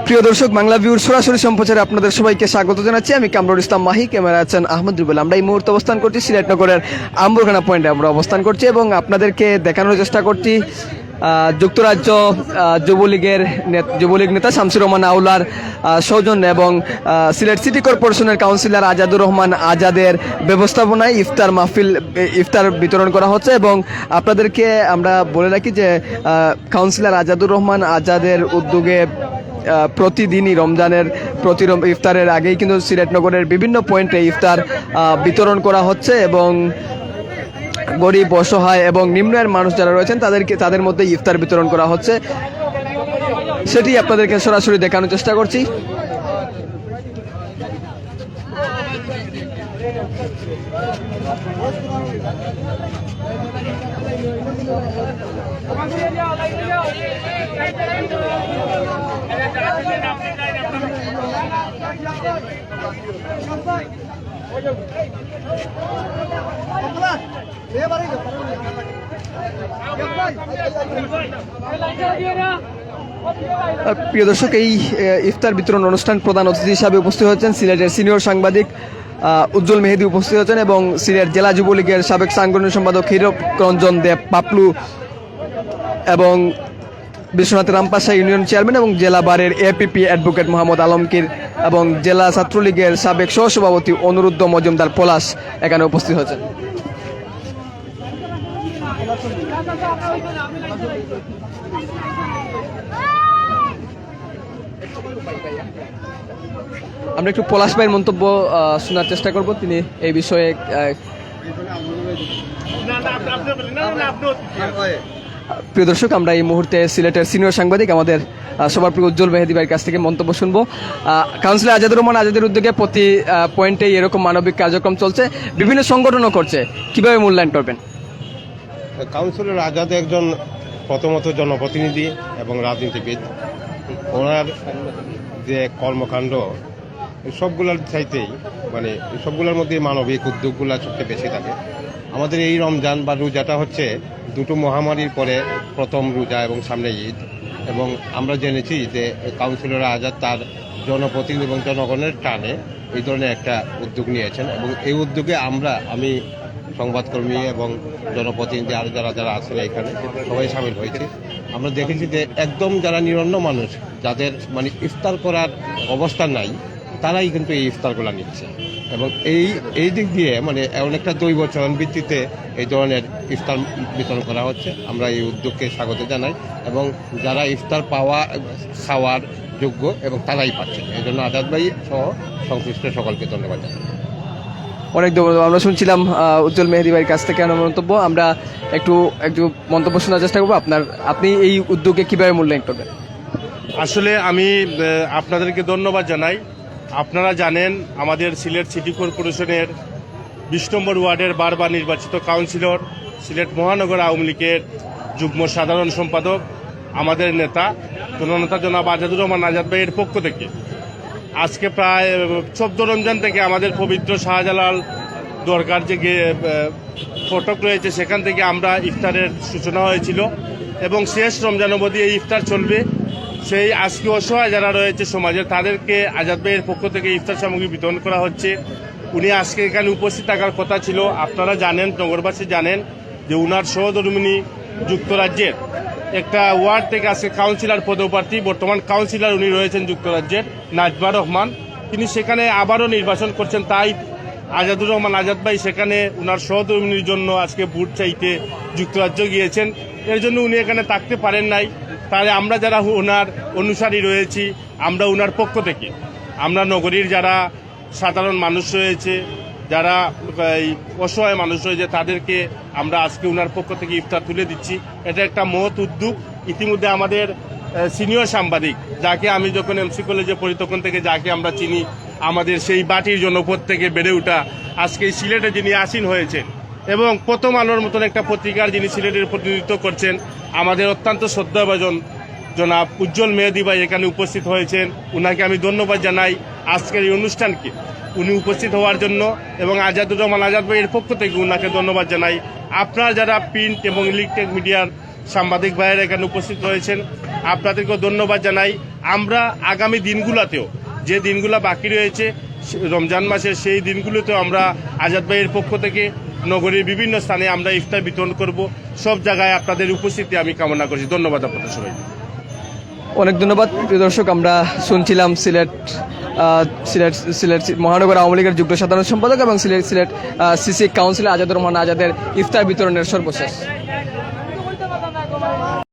প্রিয় দর্শক, বাংলা ভিউর সরাসরি সম্প্রচারে আপনাদের সবাইকে স্বাগত জানাচ্ছি। আমি কামরুল ইসলাম মাহি, ক্যামেরা আছেন আহমদ রুবেল। আমরা এই মুহূর্তে অবস্থান করছি সিলেটনগরের আম্বরখানা পয়েন্টে আমরা অবস্থান করছি এবং আপনাদেরকে দেখানোর চেষ্টা করছি যুক্তরাজ্য যুবলীগ নেতা শামসুর রহমান আউলার সৌজন্যে এবং সিলেট সিটি কর্পোরেশনের কাউন্সিলর আজাদুর রহমান আজাদের ব্যবস্থাপনায় ইফতার বিতরণ করা হচ্ছে। এবং আপনাদেরকে আমরা বলে রাখি যে কাউন্সিলর আজাদুর রহমান আজাদের উদ্যোগে প্রতিদিনই রমজানের ইফতারের আগেই কিন্তু সিলেটনগরের বিভিন্ন পয়েন্টে ইফতার বিতরণ করা হচ্ছে এবং গরিব, অসহায় এবং নিম্ন আয়ের মানুষ যারা রয়েছেন তাদের মধ্যে ইফতার বিতরণ করা হচ্ছে, সেটি আপনাদেরকে সরাসরি দেখানোর চেষ্টা করছি। প্রিয় দর্শক, এই ইফতার বিতরণ অনুষ্ঠান প্রধান অতিথি হিসাবে উপস্থিত হচ্ছেন সিলেটের সিনিয়র সাংবাদিক উজ্জ্বল মেহেদি উপস্থিত হচ্ছেন এবং সিলেট জেলা যুবলীগের সাবেক সাংগঠনিক সম্পাদক হীরক রঞ্জন দেব পাপলু এবং বিশ্বনাথ রামপাশা ইউনিয়ন চেয়ারম্যান এবং জেলা বারের এপিপি অ্যাডভোকেট মোহাম্মদ আলমগীর এবং জেলা ছাত্রলীগের সাবেক সহসভাপতি অনুরুদ্ধ মজুমদার পলাশ এখানে উপস্থিত হয়েছেন। আমরা একটু পলাশ ভাইয়ের মন্তব্য শোনার চেষ্টা করব। তিনি এই বিষয়ে প্রিয় দর্শক, আমরা এই মুহূর্তে সিলেটের সিনিয়র সাংবাদিক আমাদের সবার প্রিয় উজ্জ্বল মেহেদি ভাইয়ের কাছ থেকে মন্তব্য শুনবো। কাউন্সিলর আজাদুর রহমান আজাদের উদ্যোগে প্রতি পয়েন্টেই এরকম মানবিক কার্যক্রম চলছে, বিভিন্ন সংগঠনও করছে, কিভাবে মূল্যায়ন করবেন? কাউন্সিলর আজাদ একজন প্রথমত জনপ্রতিনিধি এবং রাজনীতিবিদ। ওনার যে কর্মকাণ্ড সবগুলোর চাইতেই সবগুলোর মধ্যে মানবিক উদ্যোগগুলো সবচেয়ে বেশি থাকে। আমাদের এই রমজান বা রোজাটা হচ্ছে দুটো মহামারীর পরে প্রথম রোজা এবং সামনে ঈদ, এবং আমরা জেনেছি যে কাউন্সিলর আজাদ তার জনপ্রতিনিধি এবং জনগণের টানে এই ধরনের একটা উদ্যোগ নিয়েছেন এবং এই উদ্যোগে আমি সংবাদকর্মী এবং জনপ্রতিনিধি আর যারা আছেন এখানে সবাই সামিল হয়েছে। আমরা দেখেছি যে একদম যারা নিরন্ন মানুষ, যাদের ইফতার করার অবস্থা নাই, তারাই কিন্তু এই ইফতারগুলো নিচ্ছে এবং এই দিক দিয়ে অনেকটা দৈবচরণ ভিত্তিতে এই ধরনের ইফতার বিতরণ করা হচ্ছে। আমরা এই উদ্যোগকে স্বাগত জানাই এবং যারা ইফতার খাওয়ার যোগ্য এবং তারাই পাচ্ছে, এই জন্য আজাদ ভাই সহ সংশ্লিষ্ট সকলকে ধন্যবাদ জানাই। অনেক ধন্যবাদ। আমরা শুনছিলাম উজ্জ্বল মেহেদি ভাইয়ের কাছ থেকে মন্তব্য। আমরা একটু মন্তব্য শোনার চেষ্টা করবো। আপনি এই উদ্যোগে কিভাবে মূল্যায়ন করবেন? আসলে আমি আপনাদেরকে ধন্যবাদ জানাই। আপনারা জানেন আমাদের সিলেট সিটি কর্পোরেশনের 20 নম্বর ওয়ার্ডের বারবার নির্বাচিত কাউন্সিলর, সিলেট মহানগর আওয়ামী লীগের যুগ্ম সাধারণ সম্পাদক, আমাদের নেতা জননেতা জনাব আজাদুর রহমান আজাদ ভাইয়ের পক্ষ থেকে আজকে প্রায় 14 রমজান থেকে আমাদের পবিত্র শাহজালাল দরগার যে ফটক রয়েছে সেখান থেকে আমরা ইফতারের সূচনা হয়েছিল এবং শেষ রমজান অবধি এই ইফতার চলবে। সেই আজকে অসহায় যারা রয়েছে সমাজের, তাদেরকে আজাদ ভাইয়ের পক্ষ থেকে ইফতার সামগ্রী বিতরণ করা হচ্ছে। উনি আজকে এখানে উপস্থিত থাকার কথা ছিল। আপনারা জানেন, নগরবাসী জানেন যে উনার সহধর্মিণী যুক্তরাজ্যের একটা ওয়ার্ড থেকে আজকে কাউন্সিলর পদপ্রার্থী, বর্তমান কাউন্সিলর উনি রয়েছেন যুক্তরাজ্যের নাজমা রহমান, তিনি সেখানে আবারও নির্বাচন করছেন। তাই আজাদুর রহমান আজাদ ভাই সেখানে উনার সহধর্মিণীর জন্য আজকে ভোট চাইতে যুক্তরাজ্য গিয়েছেন। এর জন্য উনি এখানে থাকতে পারেন নাই। তাহলে আমরা যারা ওনার অনুসারী রয়েছি, আমরা ওনার পক্ষ থেকে আমরা নগরীর যারা সাধারণ মানুষ রয়েছে, যারা অসহায় মানুষ রয়েছে, তাদেরকে আমরা আজকে ওনার পক্ষ থেকে ইফতার তুলে দিচ্ছি। এটা একটা মহৎ উদ্যোগ। ইতিমধ্যে আমাদের সিনিয়র সাংবাদিক, যাকে আমি যখন এমসি কলেজে পড়ি তখন থেকে যাকে আমরা চিনি, আমাদের সেই বাটির জনপদ থেকে বেড়ে ওঠা, আজকে সিলেটে যিনি আসীন হয়েছেন এবং প্রথম আলোর মতন একটা পত্রিকার যিনি সিলেটের প্রতিনিধিত্ব করছেন, আমাদের অত্যন্ত শ্রদ্ধাভাজন জনাব উজ্জ্বল মেহেদি ভাই এখানে উপস্থিত হয়েছেন। উনাকে আমি ধন্যবাদ জানাই আজকের এই অনুষ্ঠানকে উনি উপস্থিত হওয়ার জন্য এবং আজাদুর রহমান আজাদ ভাইয়ের পক্ষ থেকে উনাকে ধন্যবাদ জানাই। আপনারা যারা প্রিন্ট এবং ইলেকট্রনিক মিডিয়ার সাংবাদিক ভাইয়েরা এখানে উপস্থিত রয়েছেন, আপনাদেরকেও ধন্যবাদ জানাই। আমরা আগামী দিনগুলোতেও যে দিনগুলো বাকি রয়েছে রমজান মাসের, সেই দিনগুলোতেও আমরা আজাদ ভাইয়ের পক্ষ থেকে নগরীর বিভিন্ন স্থানে আমরা ইফতার বিতরণ করব। সব জায়গায় আপনাদের উপস্থিতি আমি কামনা করছি। ধন্যবাদ আপনাদের সবাই। অনেক ধন্যবাদ প্রিয় দর্শক, আমরা শুনছিলাম সিলেট মহানগর আওয়ামী লীগের যুগ্ম সাধারণ সম্পাদক এবং সিলেট সিসি কাউন্সিলর আজাদুর রহমান আজাদের ইফতার বিতরণের সর্বশেষ।